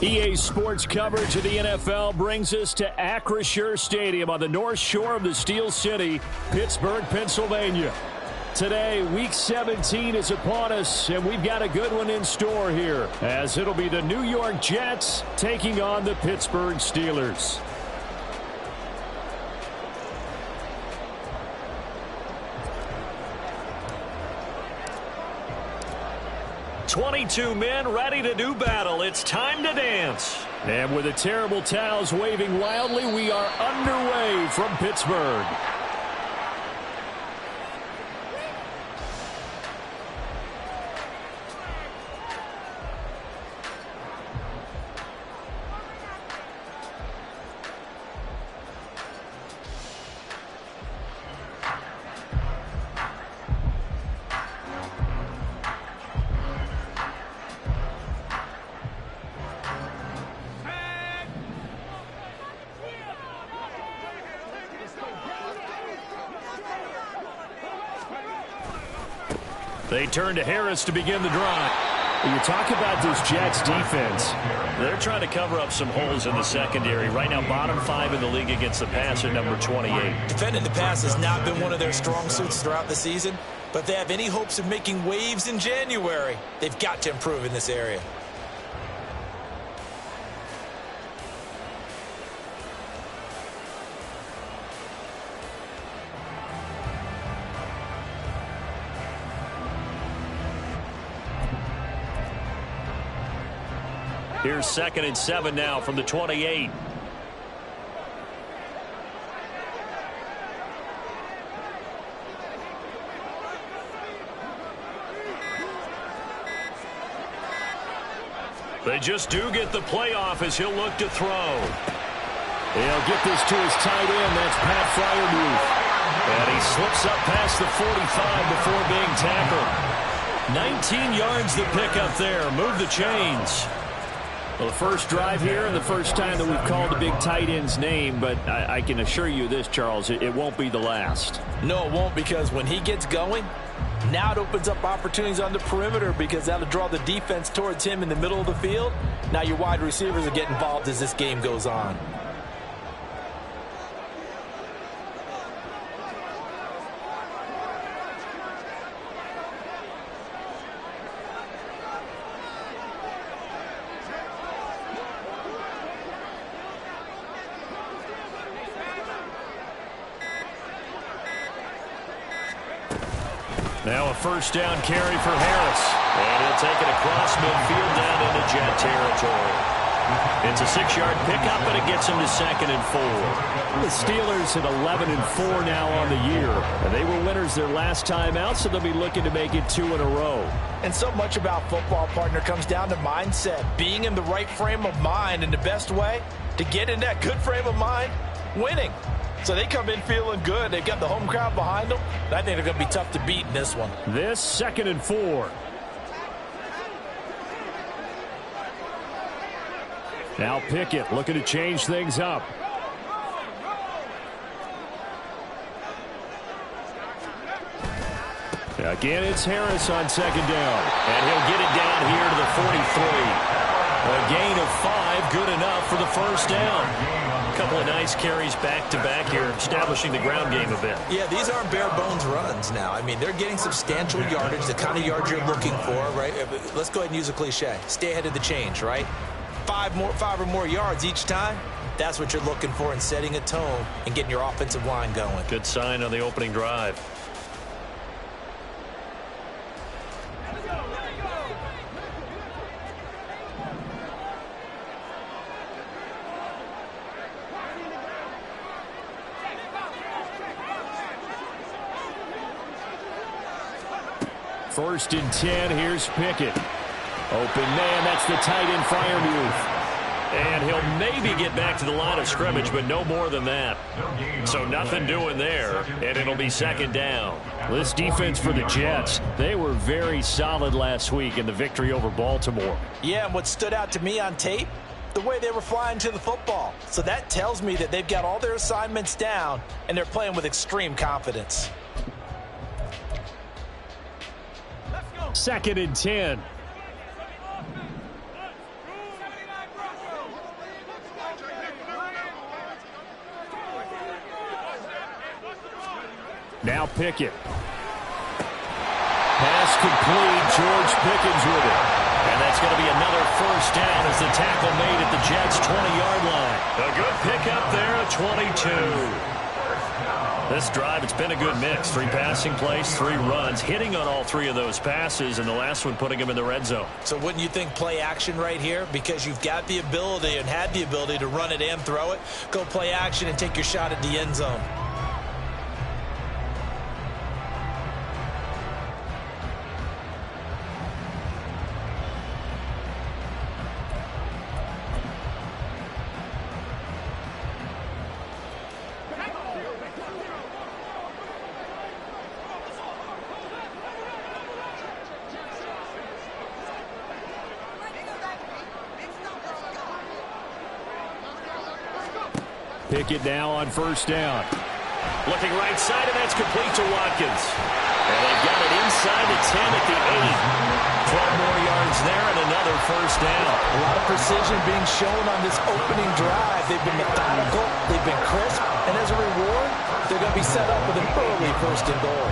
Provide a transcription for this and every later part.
EA Sports coverage of the NFL brings us to Acrisure Stadium on the north shore of the Steel City, Pittsburgh, Pennsylvania. Today, Week 17 is upon us, and we've got a good one in store here, as it'll be the New York Jets taking on the Pittsburgh Steelers. "22 men ready to do battle. It's time to dance." And with the terrible towels waving wildly, we are underway from Pittsburgh. They turn to Harris to begin the drive. You talk about this Jets defense. They're trying to cover up some holes in the secondary. Right now, bottom 5 in the league against the pass at number 28. Defending the pass has not been one of their strong suits throughout the season, but if they have any hopes of making waves in January, they've got to improve in this area. Here's 2nd and 7 now from the 28. They just do get the playoff as he'll look to throw. He'll get this to his tight end. That's Pat Freiermuth. And he slips up past the 45 before being tackled. 19 yards the pick up there. Move the chains. Well, the first drive here and the first time that we've called the big tight end's name, but I can assure you this, Charles, it won't be the last. No, it won't, because when he gets going, now it opens up opportunities on the perimeter because that'll draw the defense towards him in the middle of the field. Now your wide receivers will get involved as this game goes on. Now a first down carry for Harris. And he'll take it across midfield down into Jet territory. It's a 6-yard pickup, and it gets him to 2nd and 4. The Steelers at 11-4 now on the year. And they were winners their last time out, so they'll be looking to make it 2 in a row. And so much about football, partner, comes down to mindset. Being in the right frame of mind, and the best way to get in that good frame of mind, winning. So they come in feeling good. They've got the home crowd behind them. I think they're going to be tough to beat in this one. This 2nd and 4. Now Pickett looking to change things up. Again, it's Harris on 2nd down. And he'll get it down here to the 43. A gain of 5, good enough for the first down. A couple of nice carries back-to-back here, establishing the ground game a bit. Yeah, these aren't bare-bones runs now. I mean, they're getting substantial yardage, the kind of yards you're looking for, right? Let's go ahead and use a cliche. Stay ahead of the change, right? 5 or more yards each time. That's what you're looking for in setting a tone and getting your offensive line going. Good sign on the opening drive. First and 10, here's Pickett. Open man, that's the tight end, Freiermuth. And he'll maybe get back to the line of scrimmage, but no more than that. So nothing doing there, and it'll be 2nd down. This defense for the Jets, they were very solid last week in the victory over Baltimore. Yeah, and what stood out to me on tape, the way they were flying to the football. So that tells me that they've got all their assignments down, and they're playing with extreme confidence. 2nd and 10. Pickett. Pass complete. George Pickens with it. And that's going to be another first down as the tackle made at the Jets' 20-yard line. A good pickup there at 22. This drive, it's been a good mix. 3 passing plays, 3 runs, hitting on all 3 of those passes, and the last one putting him in the red zone. So wouldn't you think play action right here? Because you've got the ability and had the ability to run it and throw it. Go play action and take your shot at the end zone. Pickett now on first down. Looking right side, and that's complete to Watkins. And they've got it inside the 10 at the 8. 12 more yards there and another first down. A lot of precision being shown on this opening drive. They've been methodical, they've been crisp, and as a reward, they're going to be set up with an early first and goal.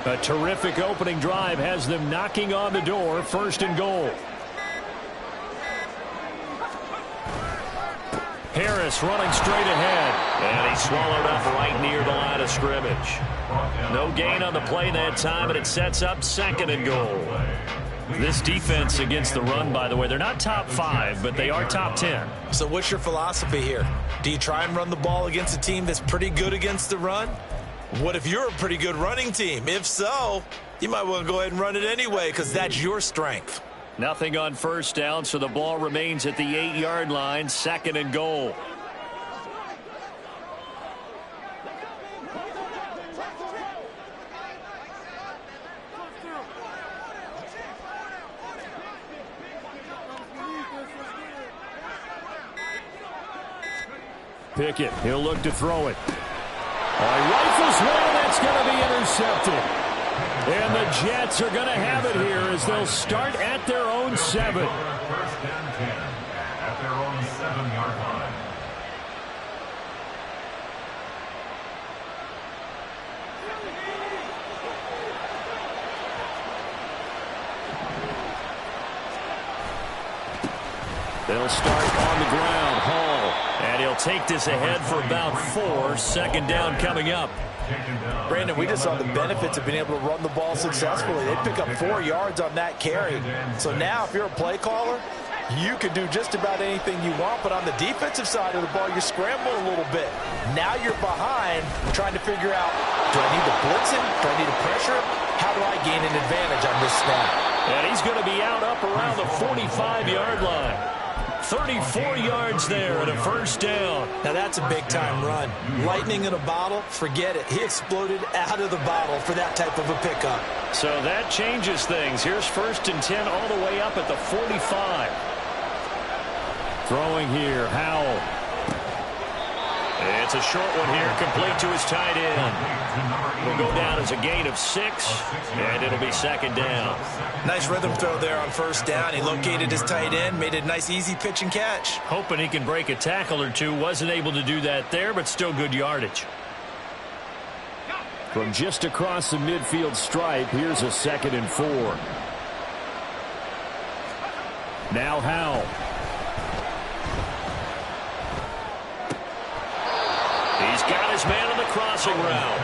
A terrific opening drive has them knocking on the door. First and goal. Harris running straight ahead. And he swallowed up right near the line of scrimmage. No gain on the play that time, and it sets up second and goal. This defense against the run, by the way, they're not top 5, but they are top 10. So what's your philosophy here? Do you try and run the ball against a team that's pretty good against the run? What if you're a pretty good running team? If so, you might want to go ahead and run it anyway because that's your strength. Nothing on first down, so the ball remains at the 8-yard line, second and goal. Pickett, he'll look to throw it. Rifles one, and that's going to be intercepted. And the Jets are going to have it here as they'll start at their own 7. First and 10 at their own 7-yard line. They'll start on the ground. Hall. And he'll take this ahead for about 4. Second down coming up. Brandon, we just saw the benefits of being able to run the ball successfully. They pick up 4 yards on that carry. So now if you're a play caller, you can do just about anything you want. But on the defensive side of the ball, you're scrambling a little bit. Now you're behind trying to figure out, do I need to blitz him? Do I need to pressure him? How do I gain an advantage on this snap? And he's going to be out up around the 45-yard line. 34 yards there and a first down. Now that's a big-time run. Lightning in a bottle, forget it. He exploded out of the bottle for that type of a pickup. So that changes things. Here's first and 10 all the way up at the 45. Throwing here, Howell. It's a short one here, complete to his tight end. Will go down as a gain of 6, and it'll be second down. Nice rhythm throw there on first down. He located his tight end, made a nice easy pitch and catch. Hoping he can break a tackle or two. Wasn't able to do that there, but still good yardage. From just across the midfield stripe, here's a second and 4. Now Howell. He's got his man on the crossing route.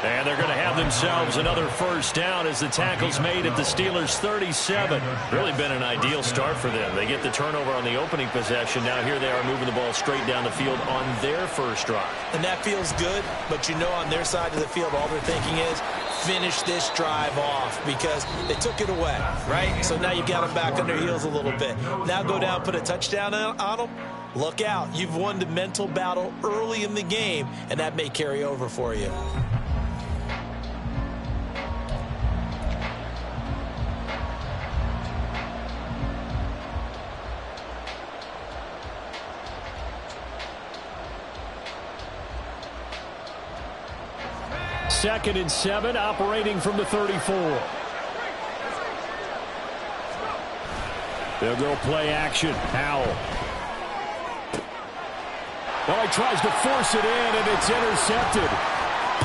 And they're going to have themselves another first down as the tackle's made at the Steelers' 37. Really been an ideal start for them. They get the turnover on the opening possession. Now here they are moving the ball straight down the field on their first drive. And that feels good, but you know on their side of the field all they're thinking is finish this drive off because they took it away, right? So now you've got them back on their heels a little bit. Now go down, put a touchdown on them. Look out. You've won the mental battle early in the game, and that may carry over for you. 2nd and 7, operating from the 34. They'll go play action. Howell. Well, he tries to force it in, and it's intercepted.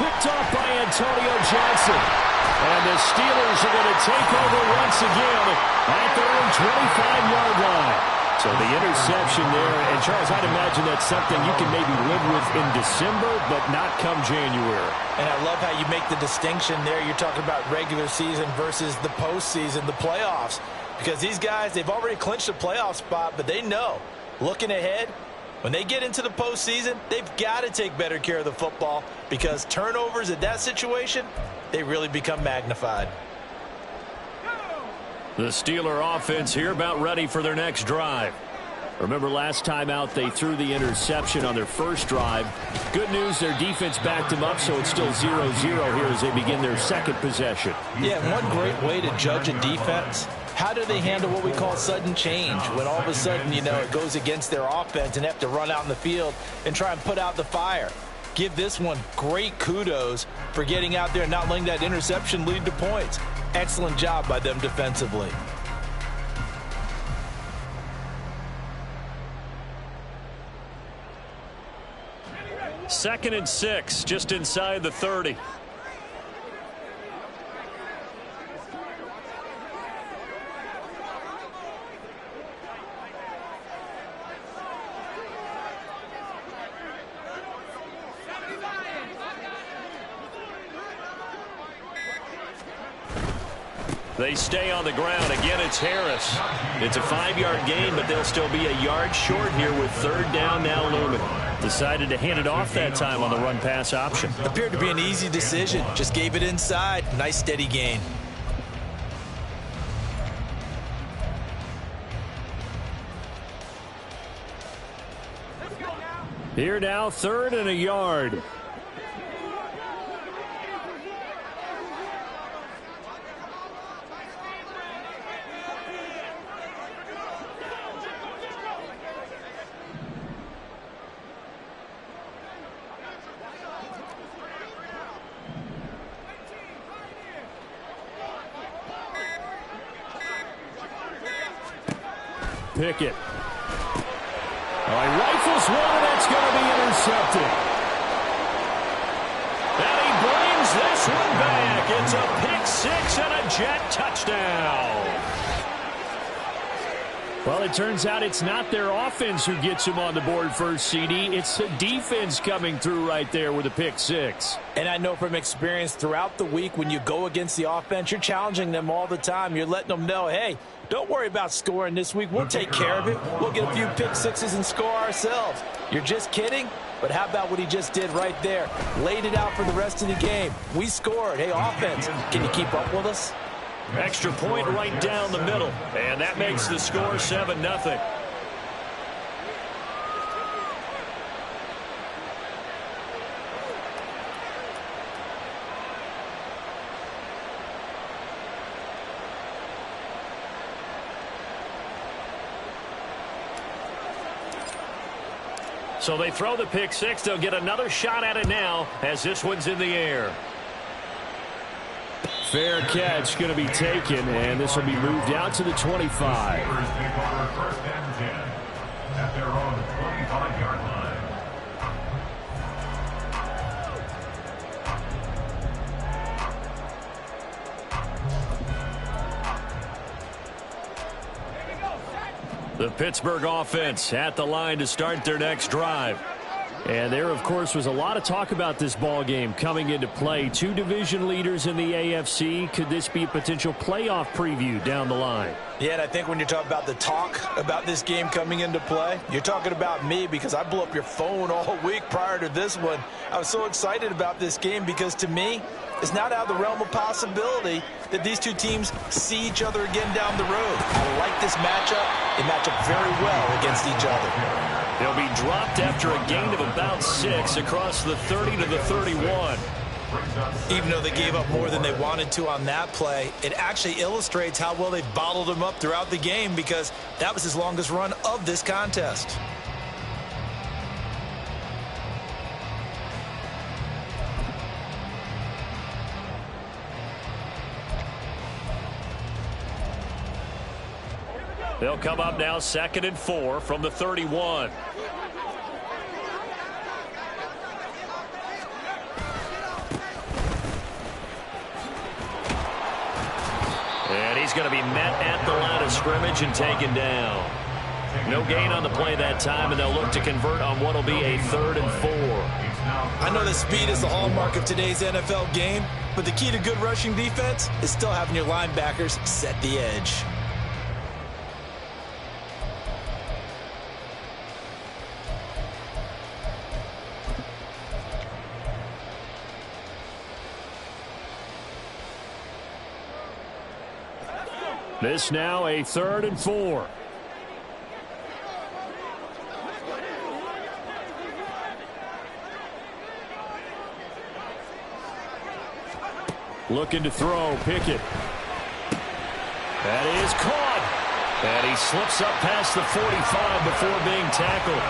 Picked off by Antonio Johnson. And the Steelers are going to take over once again at their own 25-yard line. So the interception there, and Charles, I'd imagine that's something you can maybe live with in December, but not come January. And I love how you make the distinction there. You're talking about regular season versus the postseason, the playoffs. Because these guys, they've already clinched a playoff spot, but they know, looking ahead, when they get into the postseason, they've got to take better care of the football because turnovers in that situation, they really become magnified. The Steeler offense here about ready for their next drive. Remember last time out they threw the interception on their first drive. Good news, their defense backed them up, so it's still 0-0 here as they begin their second possession. Yeah, one great way to judge a defense, how do they handle what we call sudden change? When all of a sudden, you know, it goes against their offense and they have to run out in the field and try and put out the fire. Give this one great kudos for getting out there and not letting that interception lead to points. Excellent job by them defensively. Second and 6, just inside the 30. They stay on the ground. Again, it's Harris. It's a 5-yard gain, but they'll still be a yard short here with 3rd down now looming. Decided to hand it off that time on the run-pass option. Appeared to be an easy decision. Just gave it inside. Nice steady gain. Here now, 3rd and a yard. Pickett. Oh, he rifles one, and that's going to be intercepted. And he brings this one back. It's a pick 6 and a Jet touchdown. Well, it turns out it's not their offense who gets him on the board first, CD. It's the defense coming through right there with a pick 6. And I know from experience throughout the week when you go against the offense, you're challenging them all the time. You're letting them know, hey, don't worry about scoring this week. We'll take care of it. We'll get a few pick 6s and score ourselves. You're just kidding? But how about what he just did right there? Laid it out for the rest of the game. We scored. Hey, offense, can you keep up with us? Extra point right down the middle. And that makes the score 7-0. So they throw the pick 6. They'll get another shot at it now as this one's in the air. Fair catch going to be taken, and this will be moved out to the 25. First and 10 at their own 25-yard line. The Pittsburgh offense at the line to start their next drive. And there, of course, was a lot of talk about this ball game coming into play. 2 division leaders in the AFC. Could this be a potential playoff preview down the line? Yeah, and I think when you're talking about the talk about this game coming into play, you're talking about me because I blew up your phone all week prior to this one. I was so excited about this game because, to me, it's not out of the realm of possibility that these two teams see each other again down the road. I like this matchup. They match up very well against each other. They'll be dropped after a gain of about 6 across the 30 to the 31. Even though they gave up more than they wanted to on that play, it actually illustrates how well they've bottled them up throughout the game because that was his longest run of this contest. They'll come up now 2nd and 4 from the 31. And he's going to be met at the line of scrimmage and taken down. No gain on the play that time, and they'll look to convert on what will be a 3rd and 4. I know that speed is the hallmark of today's NFL game, but the key to good rushing defense is still having your linebackers set the edge. This now a 3rd and 4. Looking to throw, Pickett. That is caught. And he slips up past the 45 before being tackled.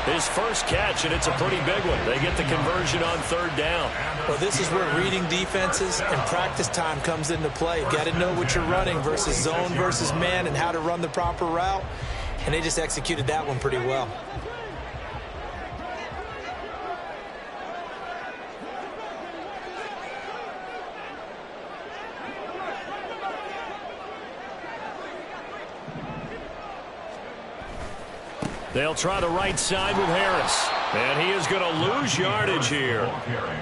His first catch, and it's a pretty big one. They get the conversion on 3rd down. Well, this is where reading defenses and practice time comes into play. You've got to know what you're running versus zone versus man and how to run the proper route. And they just executed that one pretty well. They'll try the right side with Harris. And he is going to lose yardage here.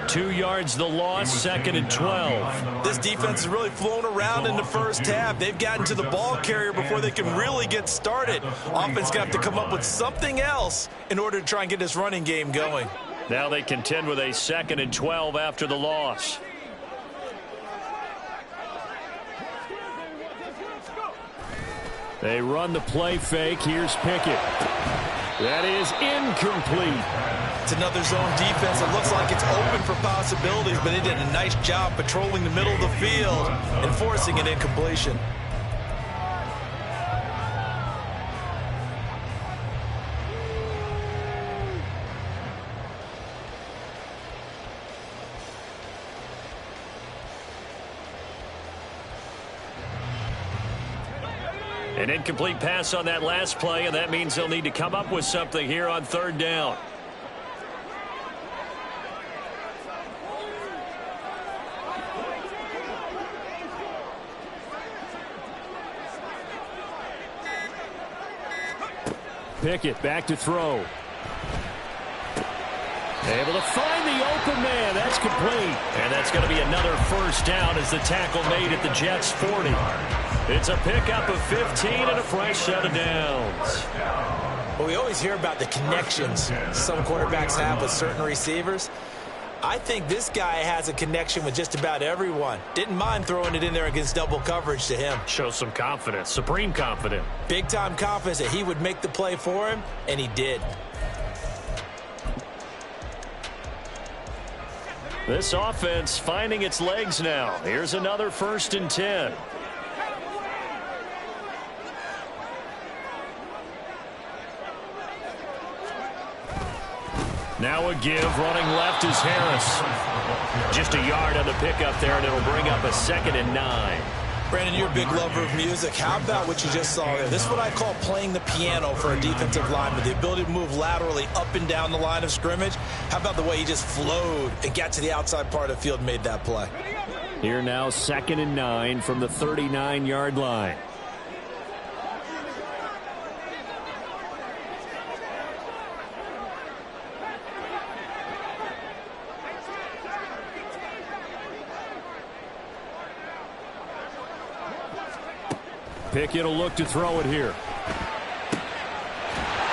2 yards the loss, 2nd and 12. This defense is really flown around in the first half. They've gotten to the ball carrier before they can really get started. Offense going to have to come up with something else in order to try and get this running game going. Now they contend with a 2nd and 12 after the loss. They run the play fake. Here's Pickett. That is incomplete. It's another zone defense. It looks like it's open for possibilities, but they did a nice job patrolling the middle of the field and forcing an incompletion. An incomplete pass on that last play, and that means they'll need to come up with something here on 3rd down. Pickett back to throw. Able to find the open man. That's complete. And that's going to be another 1st down as the tackle made at the Jets' 40. It's a pickup of 15 and a fresh set of downs. Well, we always hear about the connections some quarterbacks have with certain receivers. I think this guy has a connection with just about everyone. Didn't mind throwing it in there against double coverage to him. Shows some confidence, supreme confidence. Big-time confidence that he would make the play for him, and he did. This offense finding its legs now. Here's another 1st and 10. Now a give, running left is Harris. Just a yard on the pickup there, and it'll bring up a 2nd and 9. Brandon, you're a big lover of music. How about what you just saw there? This is what I call playing the piano for a defensive lineman, the ability to move laterally up and down the line of scrimmage. How about the way he just flowed and got to the outside part of the field and made that play? Here now 2nd and 9 from the 39-yard line. Pickett will look to throw it here.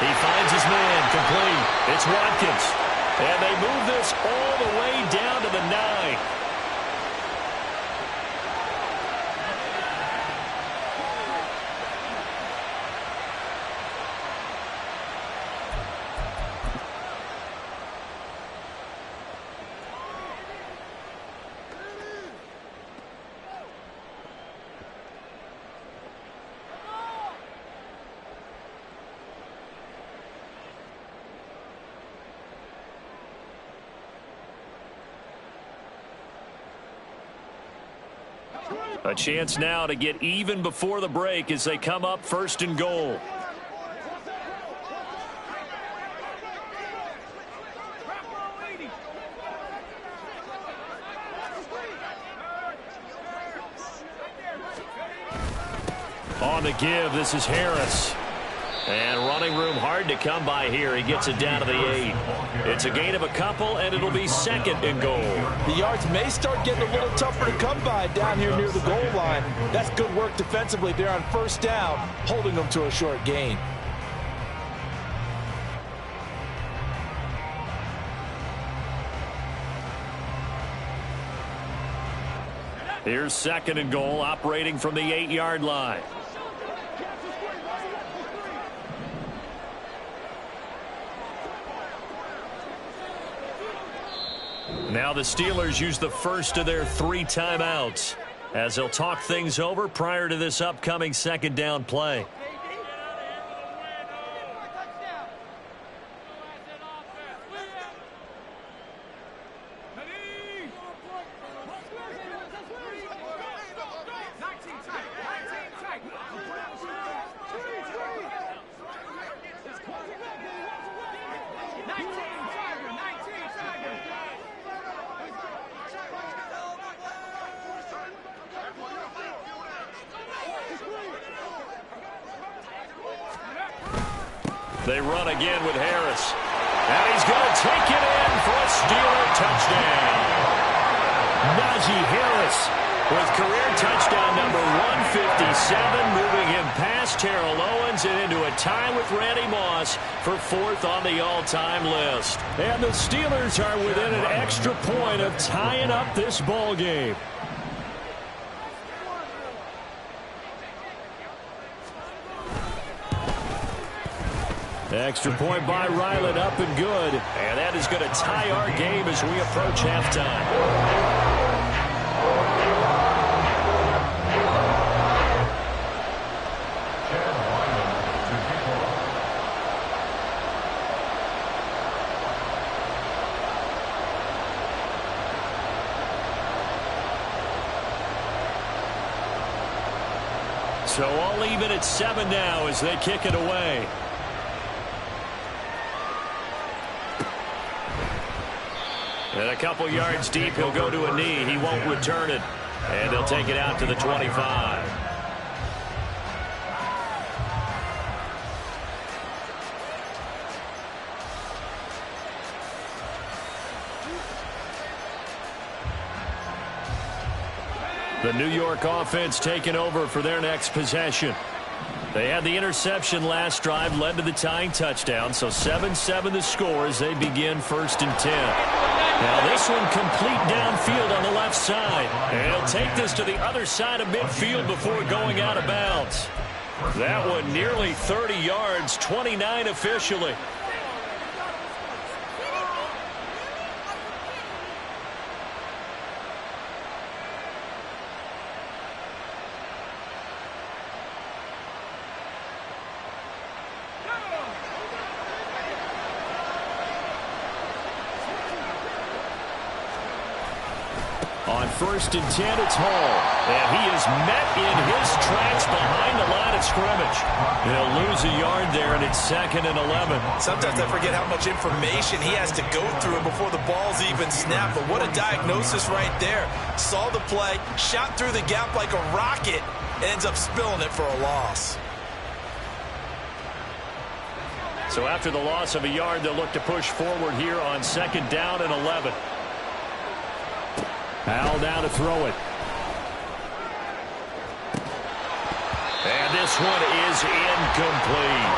He finds his man, complete. It's Watkins. And they move this all the way down to the 9. A chance now to get even before the break as they come up 1st and goal. On the give, this is Harris. And running room hard to come by here. He gets it down to the 8. It's a gain of a couple, and it'll be 2nd and goal. The yards may start getting a little tougher to come by down here near the goal line. That's good work defensively there on 1st down, holding them to a short gain. Here's 2nd and goal, operating from the 8-yard line. Now the Steelers use the first of their 3 timeouts as they'll talk things over prior to this upcoming 2nd down play. They run again with Harris. And he's going to take it in for a Steeler touchdown. Najee Harris with career touchdown number 157, moving him past Terrell Owens and into a tie with Randy Moss for 4th on the all-time list. And the Steelers are within an extra point of tying up this ball game. Extra point by Ryland, up and good. And that is going to tie our game as we approach halftime. So all even at 7 now as they kick it away. And a couple yards deep, he'll go to a knee. He won't return it. And they'll take it out to the 25. The New York offense taking over for their next possession. They had the interception last drive, led to the tying touchdown, so 7-7 the score as they begin 1st and 10. Now this one complete downfield on the left side. And he'll take this to the other side of midfield before going out of bounds. That one nearly 30 yards, 29 officially. On 1st and 10, it's Hall. And he is met in his tracks behind the line of scrimmage. He'll lose a yard there, and it's 2nd and 11. Sometimes I forget how much information he has to go through before the ball's even snapped. But what a diagnosis right there. Saw the play, shot through the gap like a rocket, and ends up spilling it for a loss. So after the loss of a yard, they'll look to push forward here on 2nd down and 11. Hal down to throw it. And this one is incomplete.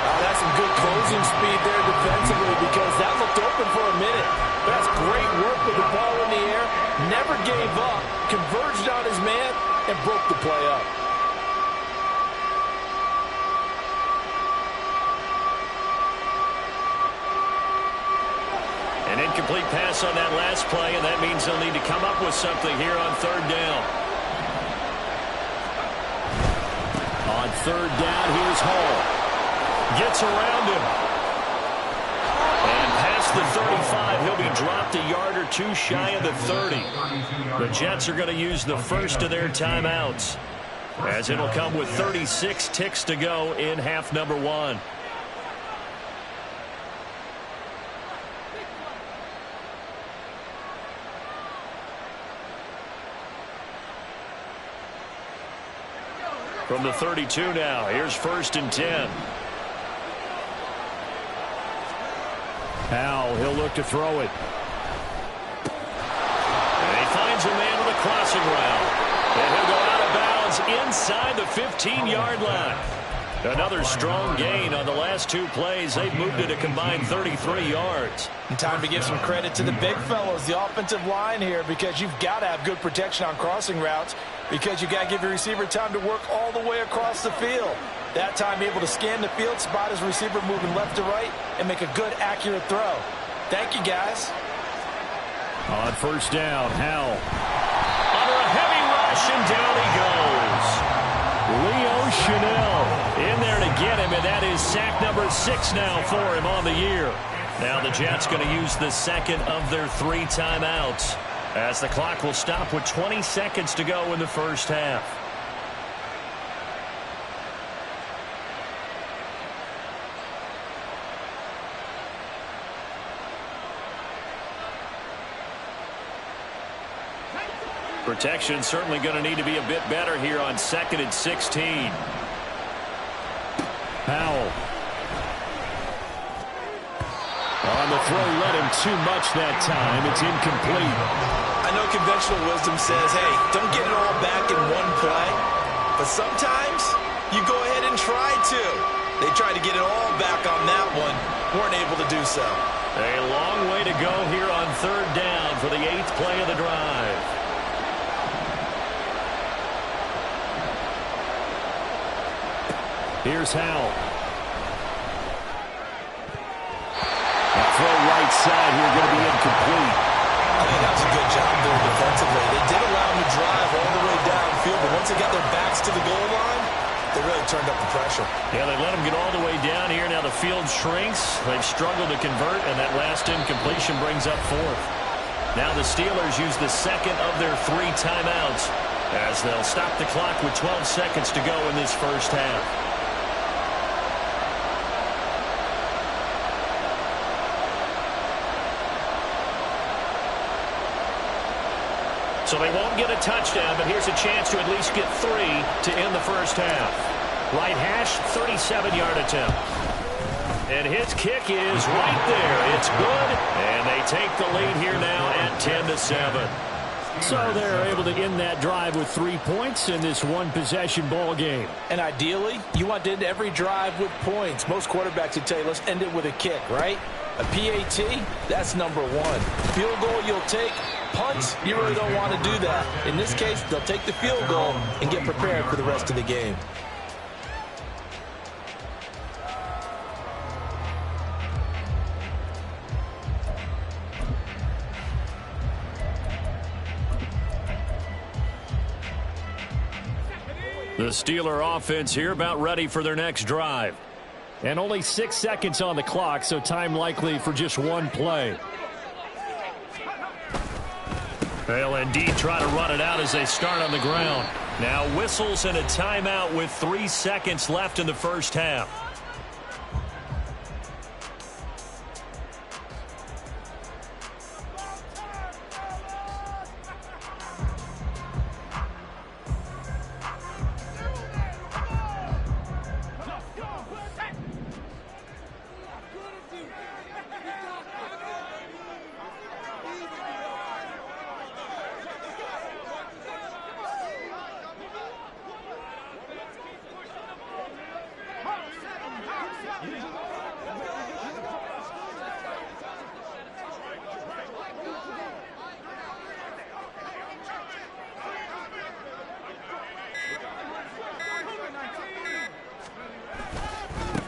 Oh, that's some good closing speed there defensively because that looked open for a minute. That's great work with the ball in the air. Never gave up. Converged on his man and broke the play up. An incomplete pass on that last play, and that means they'll need to come up with something here on 3rd down. On 3rd down, here's Hall. Gets around him. And pass across the 35. He'll be dropped a yard or two shy of the 30. The Jets are going to use the first of their timeouts, as it'll come with 36 ticks to go in half number one. From the 32 now, here's 1st and 10. Howell, he'll look to throw it. And he finds a man on the crossing route. And he'll go out of bounds inside the 15-yard line. Another strong gain on the last two plays. They've moved it a combined 33 yards. And time to give some credit to the big fellows, the offensive line here, because you've got to have good protection on crossing routes, because you've got to give your receiver time to work all the way across the field. That time able to scan the field, spot his receiver moving left to right, and make a good, accurate throw. Thank you, guys. On 1st down, Howell. Under a heavy rush, and down he goes. Leo Chanel in there to get him, and that is sack number 6 now for him on the year. Now the Jets going to use the second of their 3 timeouts, as the clock will stop with 20 seconds to go in the first half. Protection certainly going to need to be a bit better here on 2nd and 16. Howell. On the throw, led him too much that time. It's incomplete. I know conventional wisdom says, hey, don't get it all back in one play. But sometimes you go ahead and try to. They tried to get it all back on that one. Weren't able to do so. A long way to go here on 3rd down for the 8th play of the drive. Here's Howell. That throw right side here going to be incomplete. I think that was a good job there defensively. They did allow him to drive all the way downfield, but once they got their backs to the goal line, they really turned up the pressure. Yeah, they let him get all the way down here. Now the field shrinks. They've struggled to convert, and that last incompletion brings up 4th. Now the Steelers use the second of their 3 timeouts, as they'll stop the clock with 12 seconds to go in this first half. So they won't get a touchdown, but here's a chance to at least get 3 to end the first half. Right hash, 37-yard attempt. And his kick is right there. It's good, and they take the lead here now at 10-7. So they're able to end that drive with 3 points in this one-possession ball game. And ideally, you want to end every drive with points. Most quarterbacks would tell you, let's end it with a kick, right? A PAT, that's number 1. Field goal you'll take. Punts, you really don't want to do that. In this case, they'll take the field goal and get prepared for the rest of the game. The Steeler offense here about ready for their next drive. And only 6 seconds on the clock, so time likely for just 1 play. They'll indeed try to run it out as they start on the ground. Now whistles and a timeout with 3 seconds left in the first half.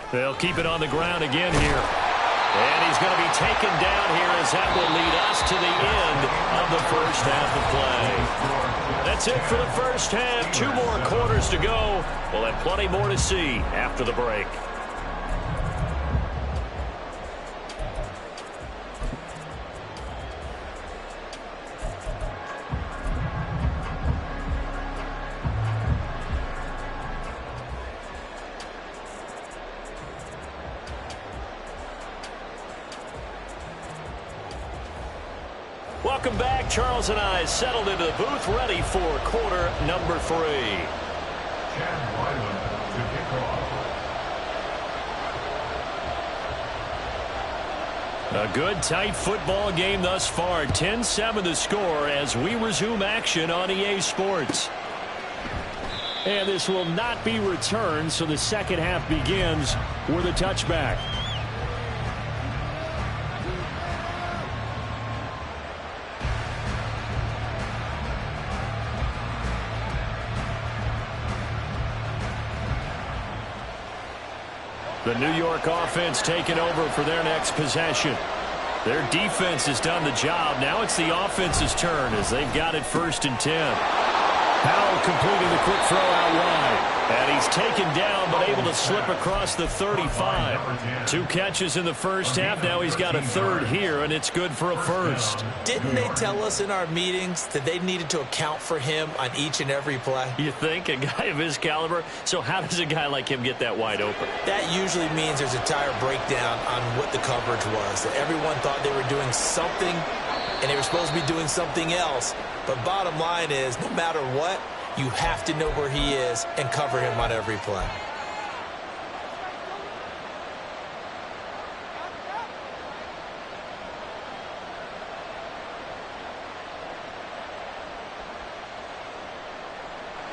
They'll keep it on the ground again here. And he's going to be taken down here as that will lead us to the end of the first half of play. That's it for the first half. 2 more quarters to go. We'll have plenty more to see after the break. Welcome back. Charles and I settled into the booth, ready for quarter number 3. Chad Wyland to kick off. A good, tight football game thus far. 10-7 the score as we resume action on EA Sports. And this will not be returned, so the second half begins with a touchback. The New York offense taking over for their next possession. Their defense has done the job. Now it's the offense's turn as they've got it 1st and 10. Powell completing the quick throw out wide. And he's taken down but able to slip across the 35. 2 catches in the first half. Now he's got a 3rd here, and it's good for a 1st. Didn't they tell us in our meetings that they needed to account for him on each and every play? You think? A guy of his caliber? So how does a guy like him get that wide open? That usually means there's a tire breakdown on what the coverage was. That everyone thought they were doing something, and they were supposed to be doing something else. But bottom line is, no matter what, you have to know where he is and cover him on every play.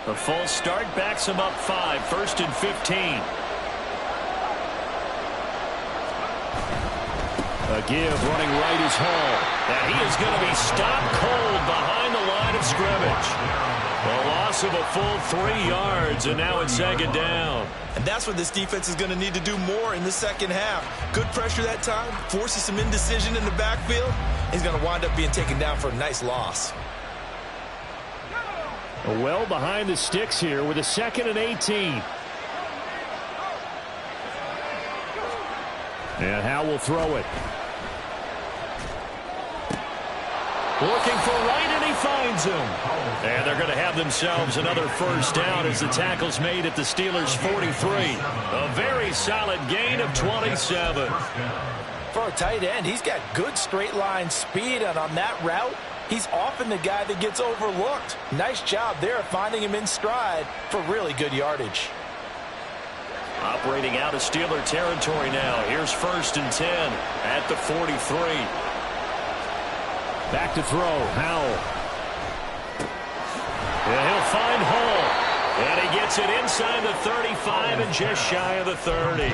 A false start backs him up 5, 1st and 15. A give running right is Hall. And he is going to be stopped cold behind the line of scrimmage. A loss of a full 3 yards, and now it's 2nd down. And that's what this defense is going to need to do more in the second half. Good pressure that time, forces some indecision in the backfield. He's going to wind up being taken down for a nice loss. Well behind the sticks here with a 2nd and 18. And Howe will throw it. Looking for right, and he finds him. And they're going to have themselves another 1st down as the tackle's made at the Steelers' 43. A very solid gain of 27. For a tight end, he's got good straight line speed, and on that route, he's often the guy that gets overlooked. Nice job there of finding him in stride for really good yardage. Operating out of Steeler territory now. Here's 1st and 10 at the 43. Back to throw, Howell. And he'll find Hall. And he gets it inside the 35 and just shy of the 30.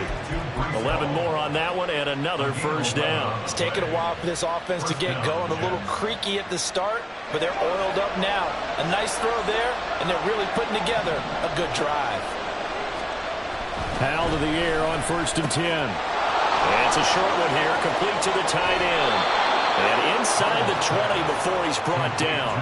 11 more on that one and another 1st down. It's taken a while for this offense to get going. A little creaky at the start, but they're oiled up now. A nice throw there, and they're really putting together a good drive. Powell to the air on 1st and 10. And it's a short one here, complete to the tight end. And inside the 20 before he's brought down.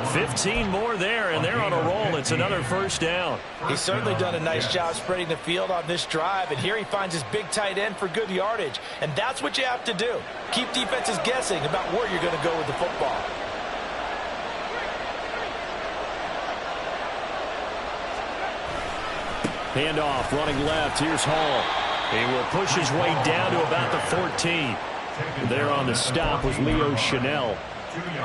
15 more there, and they're on a roll. It's another 1st down. He's certainly done a nice job spreading the field on this drive, and here he finds his big tight end for good yardage. And that's what you have to do. Keep defenses guessing about where you're going to go with the football. Handoff running left. Here's Hall. He will push his way down to about the 14. There on the stop was Leo Chanel.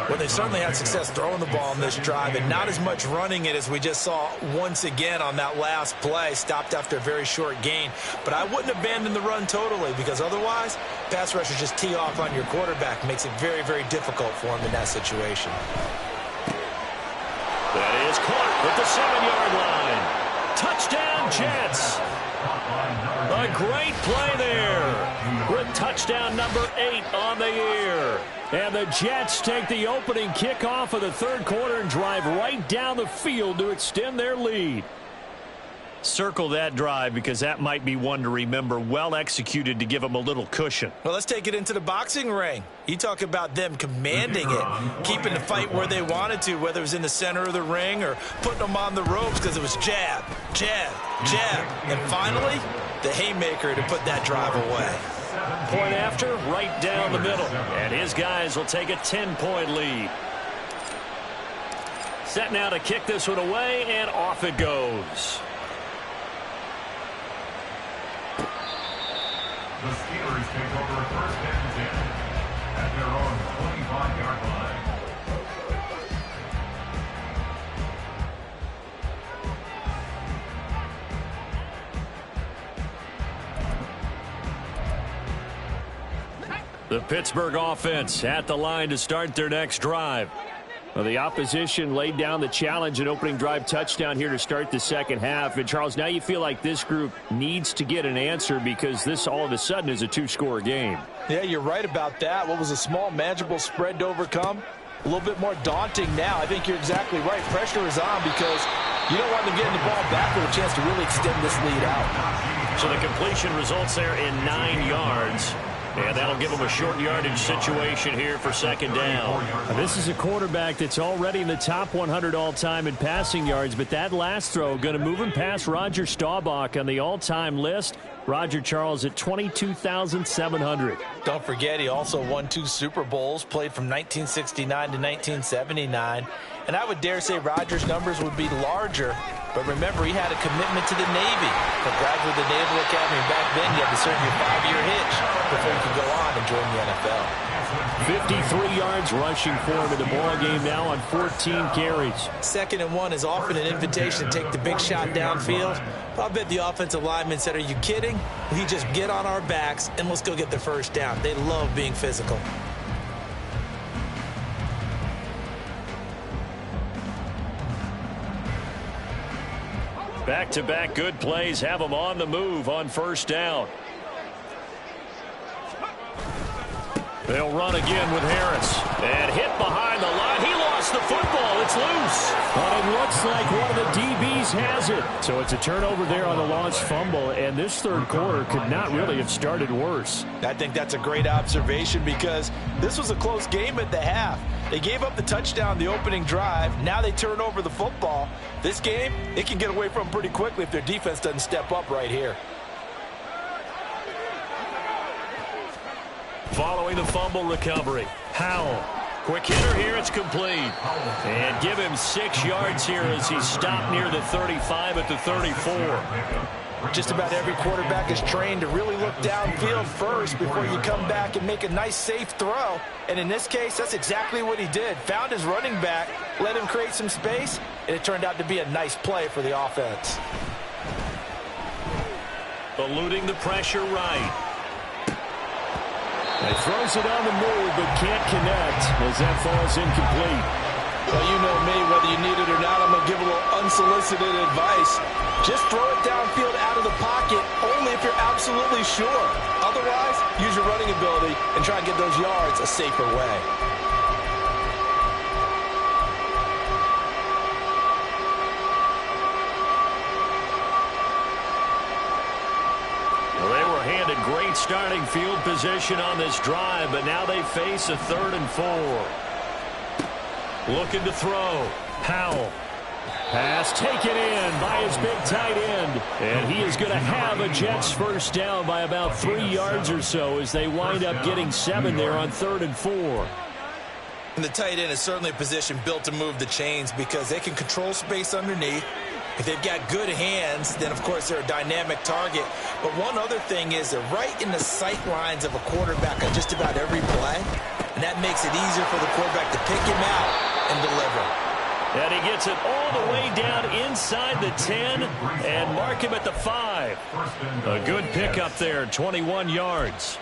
Well, they certainly had success throwing the ball on this drive and not as much running it as we just saw once again on that last play. Stopped after a very short gain. But I wouldn't abandon the run totally, because otherwise, pass rushers just tee off on your quarterback. Makes it very, very difficult for him in that situation. That is caught at the 7-yard line. Touchdown, Jets. A great play there with touchdown number 8 on the year. And the Jets take the opening kickoff of the 3rd quarter and drive right down the field to extend their lead. Circle that drive, because that might be one to remember. Well executed to give them a little cushion. Well, let's take it into the boxing ring. You talk about them commanding it, keeping the fight where they wanted to, whether it was in the center of the ring or putting them on the ropes, because it was jab, jab, jab. And finally, the haymaker to put that drive away. Point after, right down the middle. And his guys will take a 10-point lead. Set now to kick this one away, and off it goes. The Steelers take over 1st and 10 at their own 25-yard line. The Pittsburgh offense at the line to start their next drive. Well, the opposition laid down the challenge and opening drive touchdown here to start the second half. And, Charles, now you feel like this group needs to get an answer because this all of a sudden is a two-score game. Yeah, you're right about that. What was a small, manageable spread to overcome? A little bit more daunting now. I think you're exactly right. Pressure is on because you don't want them getting the ball back with a chance to really extend this lead out. So the completion results there in 9 yards. And that'll give them a short yardage situation here for second down. Now, this is a quarterback that's already in the top 100 all-time in passing yards, but that last throw going to move him past Roger Staubach on the all-time list. Roger Charles at 22,700. Don't forget, he also won 2 Super Bowls, played from 1969 to 1979. And I would dare say Roger's numbers would be larger. But remember, he had a commitment to the Navy. To graduate the Naval Academy. Back then, you had to serve your 5-year hitch before you could go on and join the NFL. 53 yards rushing for him in the ball game now on 14 carries. 2nd and 1 is often an invitation to take the big shot downfield. I'll bet the offensive lineman said, are you kidding? We just get on our backs and let's go get the first down. They love being physical. Back-to-back good plays have them on the move on first down. They'll run again with Harris. And hit behind the line. He lost the football. It's loose. Well, it looks like one of the DBs has it. So it's a turnover there on the lost fumble. And this third quarter could not really have started worse. I think that's a great observation because this was a close game at the half. They gave up the touchdown the opening drive. Now they turn over the football. This game, they can get away from pretty quickly if their defense doesn't step up right here. Following the fumble recovery, Howell. Quick hitter here, it's complete. And give him 6 yards here as he's stopped near the 35 at the 34. Just about every quarterback is trained to really look downfield first before you come back and make a nice, safe throw. And in this case, that's exactly what he did. Found his running back, let him create some space, and it turned out to be a nice play for the offense. Eluding the pressure right. He throws it on the move, but can't connect as that falls incomplete. Well, you know me, whether you need it or not, I'm going to give a little unsolicited advice. Just throw it downfield out of the pocket, only if you're absolutely sure. Otherwise, use your running ability and try and get those yards a safer way. Well, they were handed great starting field position on this drive, but now they face a 3rd and 4. Looking to throw. Howell. Pass taken in by his big tight end. And he is going to have a Jets first down by about 3 yards or so as they wind up getting 7 there on 3rd and 4. And the tight end is certainly a position built to move the chains because they can control space underneath. If they've got good hands, then, of course, they're a dynamic target. But one other thing is they're right in the sight lines of a quarterback on just about every play. And that makes it easier for the quarterback to pick him out and deliver. And he gets it all the way down inside the 10 and mark him at the 5. A good pickup there, 21 yards.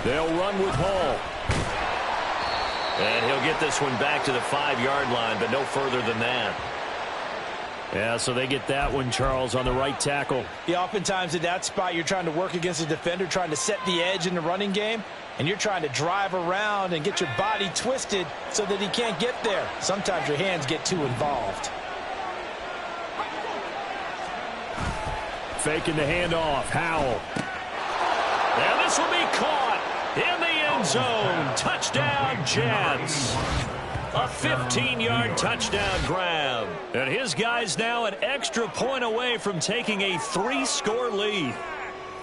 They'll run with Hall. And he'll get this one back to the 5-yard line, but no further than that. Yeah, so they get that one, Charles, on the right tackle. Yeah, oftentimes in that spot, you're trying to work against a defender, trying to set the edge in the running game, and you're trying to drive around and get your body twisted so that he can't get there. Sometimes your hands get too involved. Faking the handoff. Howell. And this will be caught in the end zone. Touchdown, Jets. A 15-yard touchdown grab. And his guy's now an extra point away from taking a 3-score lead.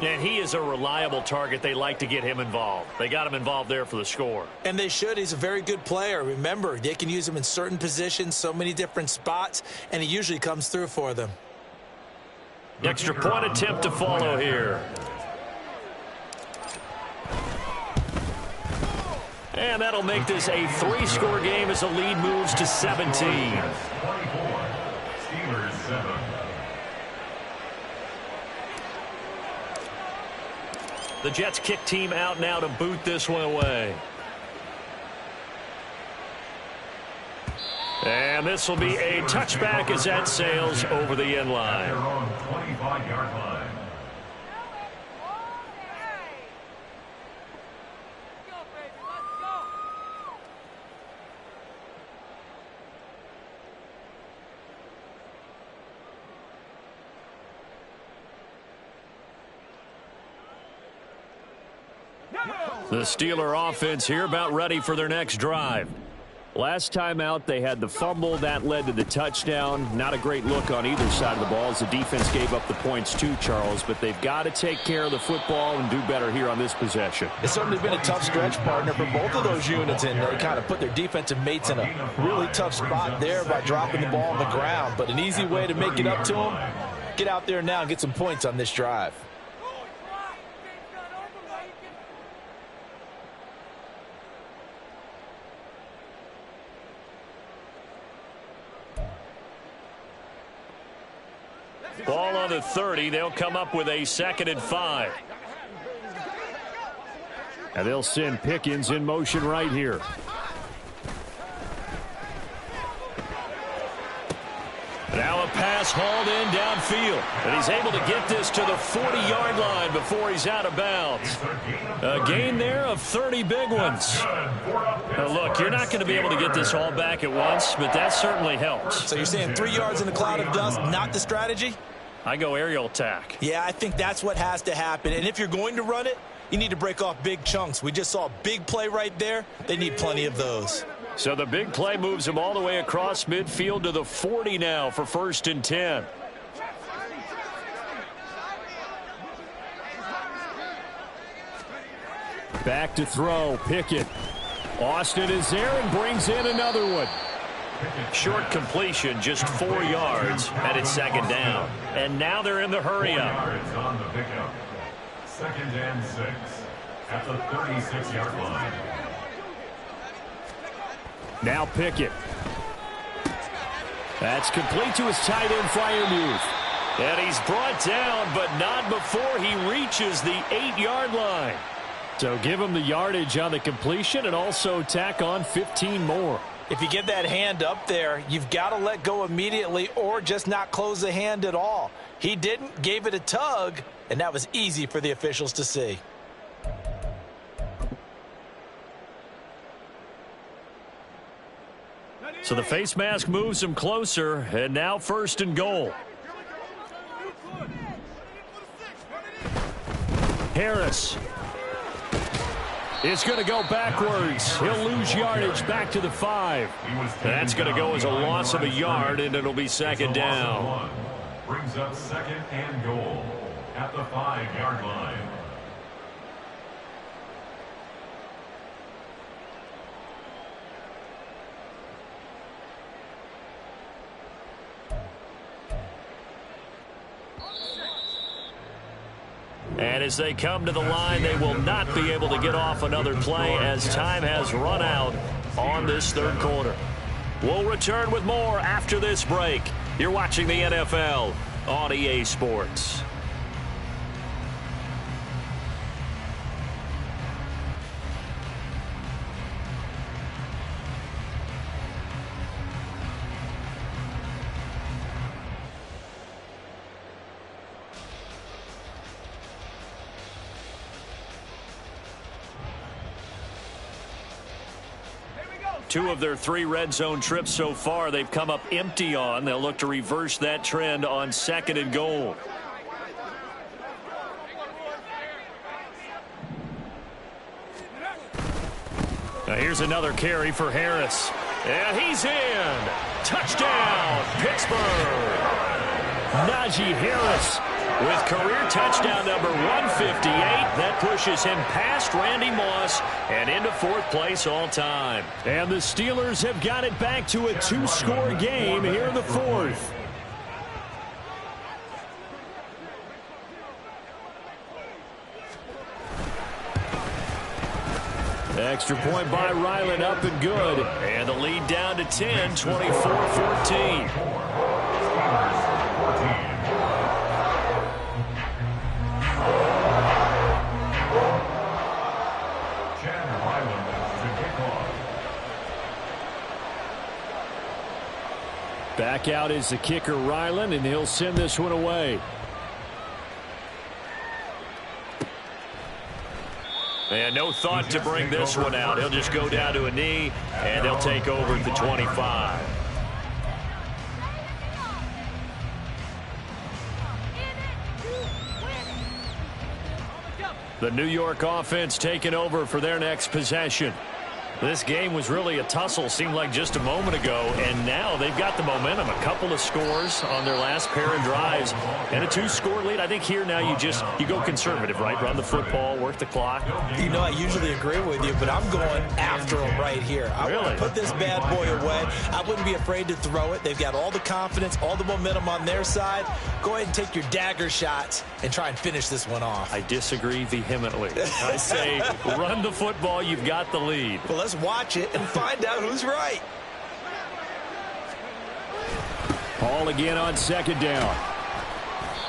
And he is a reliable target. They like to get him involved. They got him involved there for the score. And they should. He's a very good player. Remember, they can use him in certain positions, so many different spots, and he usually comes through for them. Extra point attempt to follow here. And that'll make this a 3-score game as the lead moves to 17. 24. Steelers 7. The Jets kick team out now to boot this one away. And this will be a touchback as that sails over the end line. Their own 25-yard line. The Steeler offense here about ready for their next drive. Last time out, they had the fumble. That led to the touchdown. Not a great look on either side of the ball as the defense gave up the points too, Charles. But they've got to take care of the football and do better here on this possession. It's certainly been a tough stretch, partner, for both of those units, and they kind of put their defensive mates in a really tough spot there by dropping the ball on the ground. But an easy way to make it up to them, get out there now and get some points on this drive. Ball on the 30. They'll come up with a 2nd and 5. And they'll send Pickens in motion right here. Now a pass hauled in downfield. And he's able to get this to the 40-yard line before he's out of bounds. A gain there of 30 big ones. Now look, you're not going to be able to get this all back at once, but that certainly helps. So you're saying 3 yards in a cloud of dust, not the strategy? I go aerial attack. Yeah, I think that's what has to happen. And if you're going to run it, you need to break off big chunks. We just saw a big play right there. They need plenty of those. So the big play moves him all the way across midfield to the 40 now for 1st and 10. Back to throw. Pickett. Austin is there and brings in another one. Short completion, just 4 yards, and it's 2nd down. And now they're in the hurry up. Yards on the pickup. 2nd and 6 at the 36-yard line. Now Pickett. That's complete to his tight end Freiermuth. And he's brought down, but not before he reaches the 8-yard line. So give him the yardage on the completion and also tack on 15 more. If you get that hand up there, you've got to let go immediately or just not close the hand at all. He didn't, gave it a tug, and that was easy for the officials to see. So the face mask moves him closer, and now 1st and goal. Harris is going to go backwards. He'll lose yardage back to the 5. That's going to go as a loss of a yard, and it'll be 2nd down. Brings up 2nd and goal at the 5-yard line. And as they come to the line, they will not be able to get off another play as time has run out on this 3rd quarter. We'll return with more after this break. You're watching the NFL on EA Sports. Two of their 3 red zone trips so far they've come up empty on. They'll look to reverse that trend on 2nd and goal. Now here's another carry for Harris. And he's in. Touchdown, Pittsburgh. Najee Harris with career touchdown number 158. That pushes him past Randy Moss and into 4th place all time. And the Steelers have got it back to a 2-score game here in the 4th. Extra point by Ryland, up and good. And the lead down to 10, 24-14. Back out is the kicker, Ryland, and he'll send this one away. And no thought to bring this one out. He'll just go down to a knee, and they'll take over at the 25. The New York offense taking over for their next possession. This game was really a tussle, seemed like just a moment ago, and now they've got the momentum. A couple of scores on their last pair of drives and a 2-score lead. I think here now you go conservative, right? Run the football, work the clock. You know, I usually agree with you, but I'm going after them right here. I want to put this bad boy away. I wouldn't be afraid to throw it. They've got all the confidence, all the momentum on their side. Go ahead and take your dagger shots and try and finish this one off. I disagree vehemently. I say run the football. You've got the lead. Well, let's watch it and find out who's right. Hall again on second down.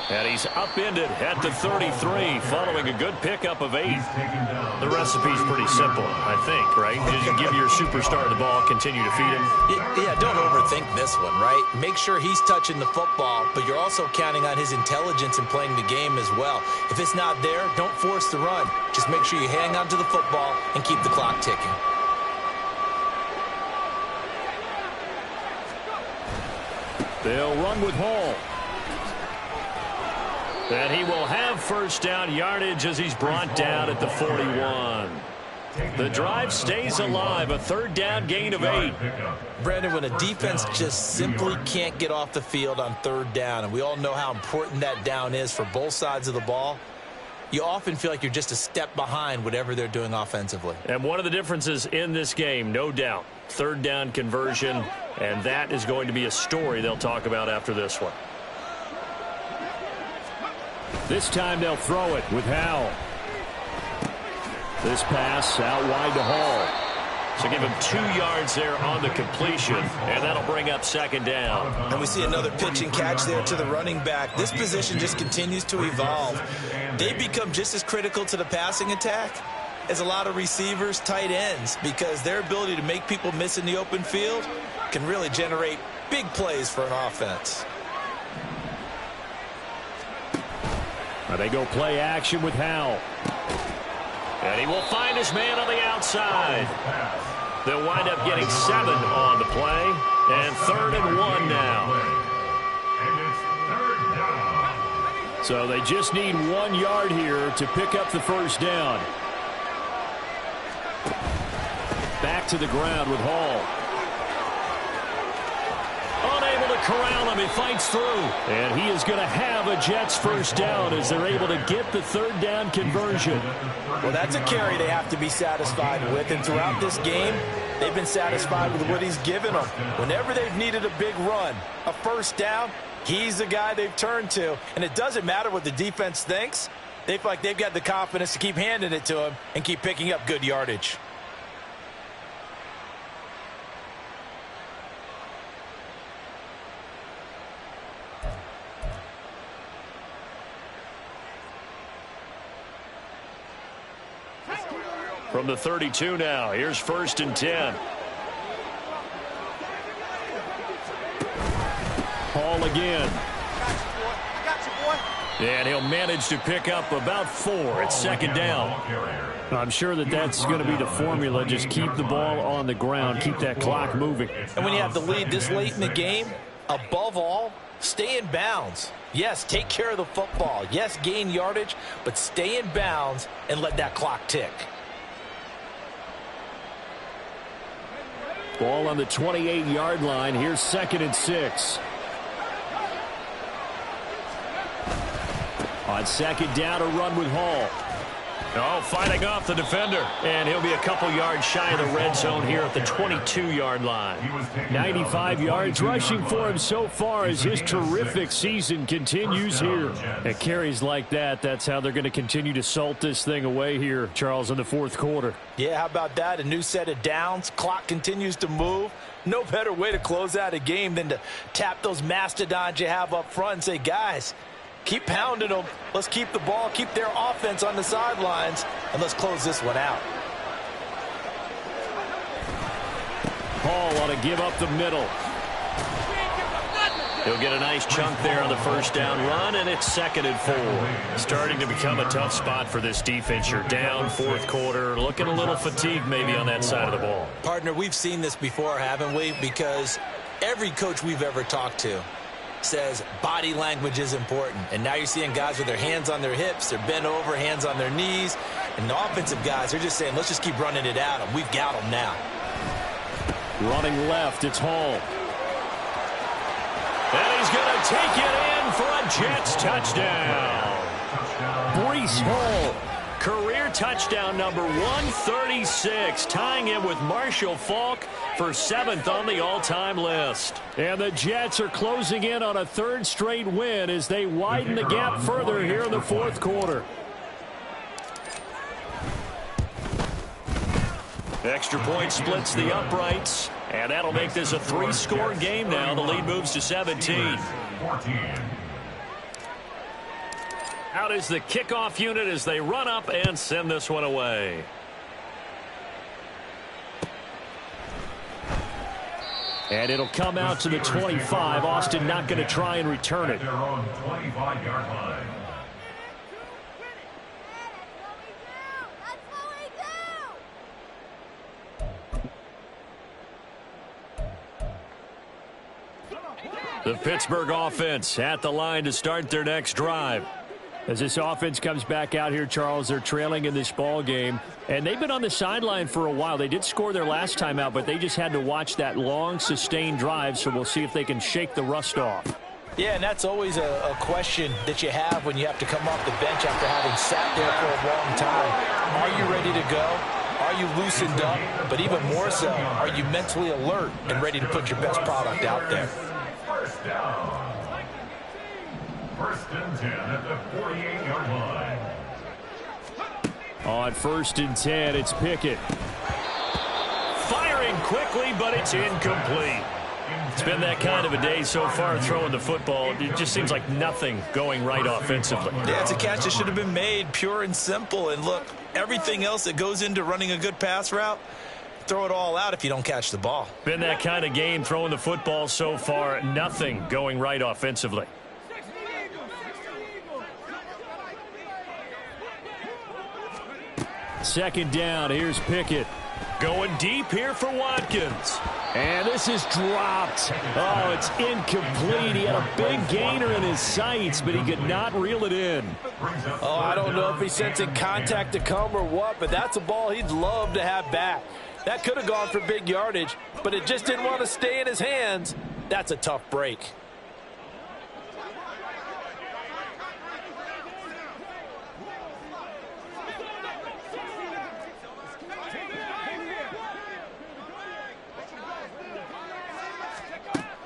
And he's upended at the 33 following a good pickup of 8. The recipe's pretty simple, I think, right? Just give your superstar the ball, continue to feed him. Yeah, don't overthink this one, right? Make sure he's touching the football, but you're also counting on his intelligence in playing the game as well. If it's not there, don't force the run. Just make sure you hang on to the football and keep the clock ticking. They'll run with Hall. And he will have first down yardage as he's brought down at the 41. The drive stays alive, a third down gain of 8. Brandon, when a defense just simply can't get off the field on third down, and we all know how important that down is for both sides of the ball, you often feel like you're just a step behind whatever they're doing offensively. And one of the differences in this game, no doubt, third down conversion, and that is going to be a story they'll talk about after this one. This time they'll throw it with Howell. This pass out wide to Hall. So give him 2 yards there on the completion, and that'll bring up second down. And we see another pitch and catch there to the running back. This position just continues to evolve. They become just as critical to the passing attack as a lot of receivers, tight ends, because their ability to make people miss in the open field can really generate big plays for an offense. They go play action with Howell. And he will find his man on the outside. They'll wind up getting 7 on the play. And 3rd and 1 now. So they just need 1 yard here to pick up the first down. Back to the ground with Hall. Unable to corral him. He fights through. And he is going to have a Jets first down as they're able to get the third down conversion. Well, that's a carry they have to be satisfied with. And throughout this game, they've been satisfied with what he's given them. Whenever they've needed a big run, a first down, he's the guy they've turned to. And it doesn't matter what the defense thinks. They feel like they've got the confidence to keep handing it to him and keep picking up good yardage. From the 32 now, here's 1st and 10. Hall again. I got you, boy. And he'll manage to pick up about 4 at second down. I'm sure that's going to be the formula. Just keep the ball on the ground. Keep that clock moving. And when you have the lead this late in the game, above all, stay in bounds. Yes, take care of the football. Yes, gain yardage, but stay in bounds and let that clock tick. Ball on the 28-yard line. Here's 2nd and 6. On second down, a run with Hall. Oh, fighting off the defender. And he'll be a couple yards shy of the red zone here at the 22-yard line. 95 yards rushing for him so far as his terrific season continues here. And carries like that, that's how they're going to continue to salt this thing away here, Charles, in the fourth quarter. Yeah, how about that? A new set of downs. Clock continues to move. No better way to close out a game than to tap those mastodons you have up front and say, guys, keep pounding them. Let's keep the ball, keep their offense on the sidelines, and let's close this one out. Hall ought to give up the middle. He'll get a nice chunk there on the first down run, and it's 2nd and 4. Starting to become a tough spot for this defense. You're down fourth quarter, looking a little fatigued maybe on that side of the ball. Partner, we've seen this before, haven't we? Because every coach we've ever talked to says body language is important. And now you're seeing guys with their hands on their hips, they're bent over, hands on their knees. And the offensive guys are just saying, let's just keep running it out, and we've got them now. Running left, it's Hall. And he's going to take it in for a Jets touchdown. Breece Hall. Career touchdown number 136, tying him with Marshall Faulk for 7th on the all-time list. And the Jets are closing in on a 3rd straight win as they widen the gap further here in the fourth quarter. Extra point splits the uprights, and that'll make this a 3-score game now. The lead moves to 17. Out is the kickoff unit as they run up and send this one away. And it'll come out to the 25. Austin not going to try and return it. Their own 25-yard line. The Pittsburgh offense at the line to start their next drive. As this offense comes back out here, Charles, they're trailing in this ball game. And they've been on the sideline for a while. They did score their last time out, but they just had to watch that long, sustained drive. So we'll see if they can shake the rust off. Yeah, and that's always a question that you have when you have to come off the bench after having sat there for a long time. Are you ready to go? Are you loosened up? But even more so, are you mentally alert and ready to put your best product out there? First down. 1st and 10 at the 48-yard line. On 1st and 10, it's Pickett. Firing quickly, but it's incomplete. It's been that kind of a day so far throwing the football. It just seems like nothing going right offensively. Yeah, it's a catch that should have been made, pure and simple. And look, everything else that goes into running a good pass route, throw it all out if you don't catch the ball. Been that kind of game throwing the football so far. Nothing going right offensively. Second down, here's Pickett. Going deep here for Watkins. And this is dropped. Oh, it's incomplete. He had a big gainer in his sights, but he could not reel it in. Oh, I don't know if he's sensing contact to come or what, but that's a ball he'd love to have back. That could have gone for big yardage, but it just didn't want to stay in his hands. That's a tough break.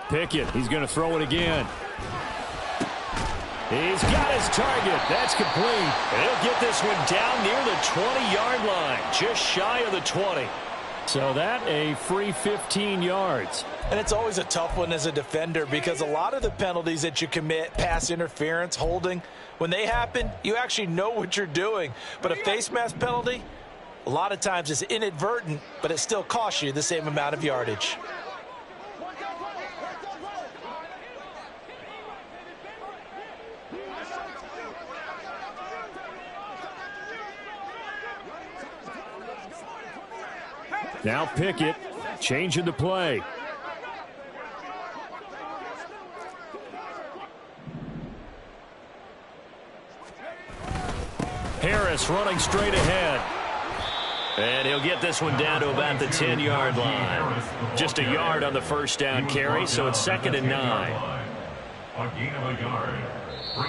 Pickett, he's going to throw it again. He's got his target. That's complete. And he'll get this one down near the 20-yard line, just shy of the 20. So that a free 15 yards. And it's always a tough one as a defender because a lot of the penalties that you commit, pass interference, holding, when they happen, you actually know what you're doing. But a face mask penalty, a lot of times it's inadvertent, but it still costs you the same amount of yardage. Now Pickett changing the play. Harris running straight ahead. And he'll get this one down to about the 10-yard line. Just a yard on the first down carry, so it's 2nd and 9. A gain of a yard.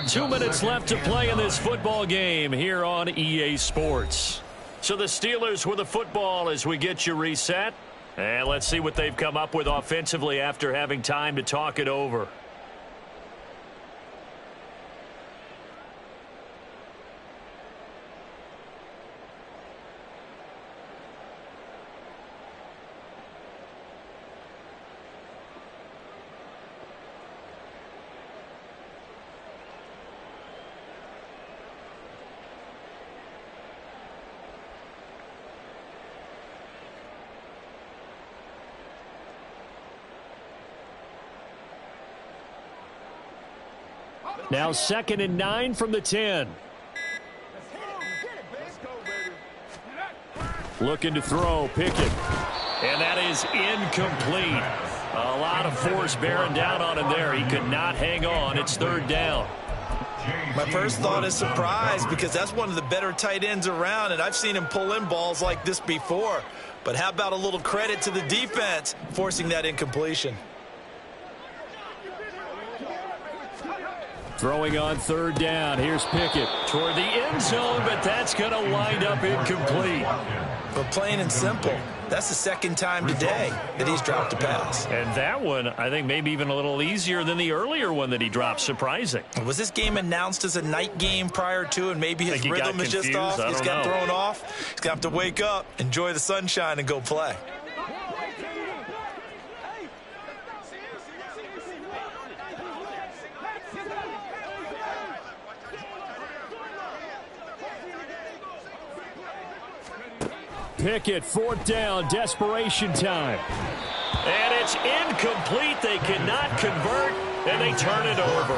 2 minutes left to play in this football game here on EA Sports. So the Steelers with the football as we get you reset. And let's see what they've come up with offensively after having time to talk it over. Now 2nd and 9 from the 10. Looking to throw, Pickett. And that is incomplete. A lot of force bearing down on him there. He could not hang on. It's 3rd down. My first thought is surprise because that's one of the better tight ends around, and I've seen him pull in balls like this before. But how about a little credit to the defense forcing that incompletion? Throwing on 3rd down. Here's Pickett. Toward the end zone, but that's going to wind up incomplete. But plain and simple, that's the 2nd time today that he's dropped a pass. And that one, I think, maybe even a little easier than the earlier one that he dropped. Surprising. Was this game announced as a night game prior to, and maybe his rhythm is just off? He's got thrown off. He's going to have to wake up, enjoy the sunshine, and go play. Pickett, 4th down, desperation time. And it's incomplete. They cannot convert, and they turn it over.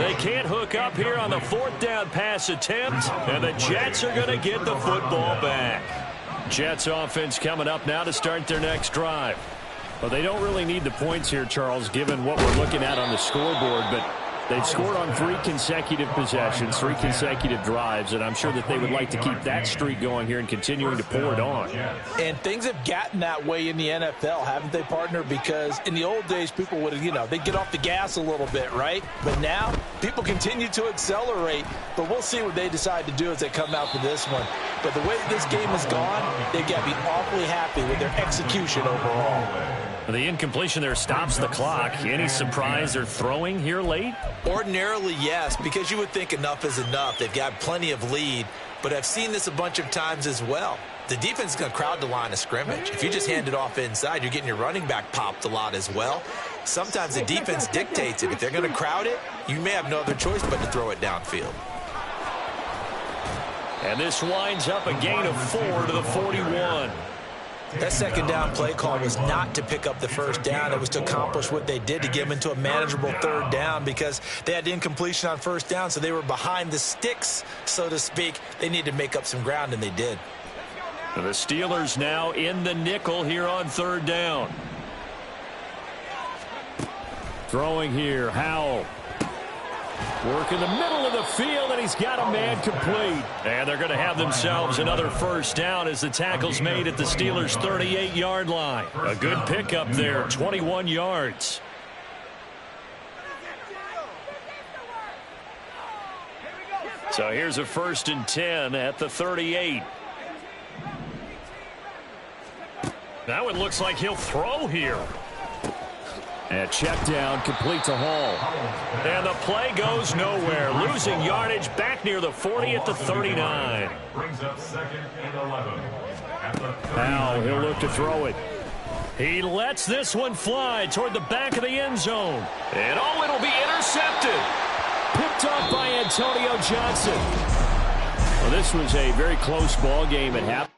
They can't hook up here on the 4th down pass attempt, and the Jets are going to get the football back. Jets offense coming up now to start their next drive. Well, they don't really need the points here, Charles, given what we're looking at on the scoreboard, but they've scored on 3 consecutive possessions, 3 consecutive drives, and I'm sure that they would like to keep that streak going here and continuing to pour it on. And things have gotten that way in the NFL, haven't they, partner? Because in the old days, people would, they'd get off the gas a little bit, right? But now, people continue to accelerate, but we'll see what they decide to do as they come out for this one. But the way this game has gone, they've got to be awfully happy with their execution overall. The incompletion there stops the clock. Any surprise they're throwing here late? Ordinarily, yes, because you would think enough is enough. They've got plenty of lead, but I've seen this a bunch of times as well. The defense is going to crowd the line of scrimmage. If you just hand it off inside, you're getting your running back popped a lot as well. Sometimes the defense dictates it. If they're going to crowd it, you may have no other choice but to throw it downfield. And this winds up a gain of 4 to the 41. That 2nd down play call was not to pick up the 1st down. It was to accomplish what they did to get them into a manageable 3rd down because they had incompletion on 1st down, so they were behind the sticks, so to speak. They needed to make up some ground, and they did. The Steelers now in the nickel here on 3rd down. Throwing here, Howell. Work in the middle of the field, and he's got a man complete. And they're going to have themselves another 1st down as the tackle's made at the Steelers' 38-yard line. A good pickup there, 21 yards. So here's a 1st and 10 at the 38. Now it looks like he'll throw here. And check down, complete to Hall. And the play goes nowhere. Losing yardage back near the 40 at the 39. Brings up 2nd and 11. Now he'll look to throw it. He lets this one fly toward the back of the end zone. And oh, it'll be intercepted. Picked up by Antonio Johnson. Well, this was a very close ball game at half.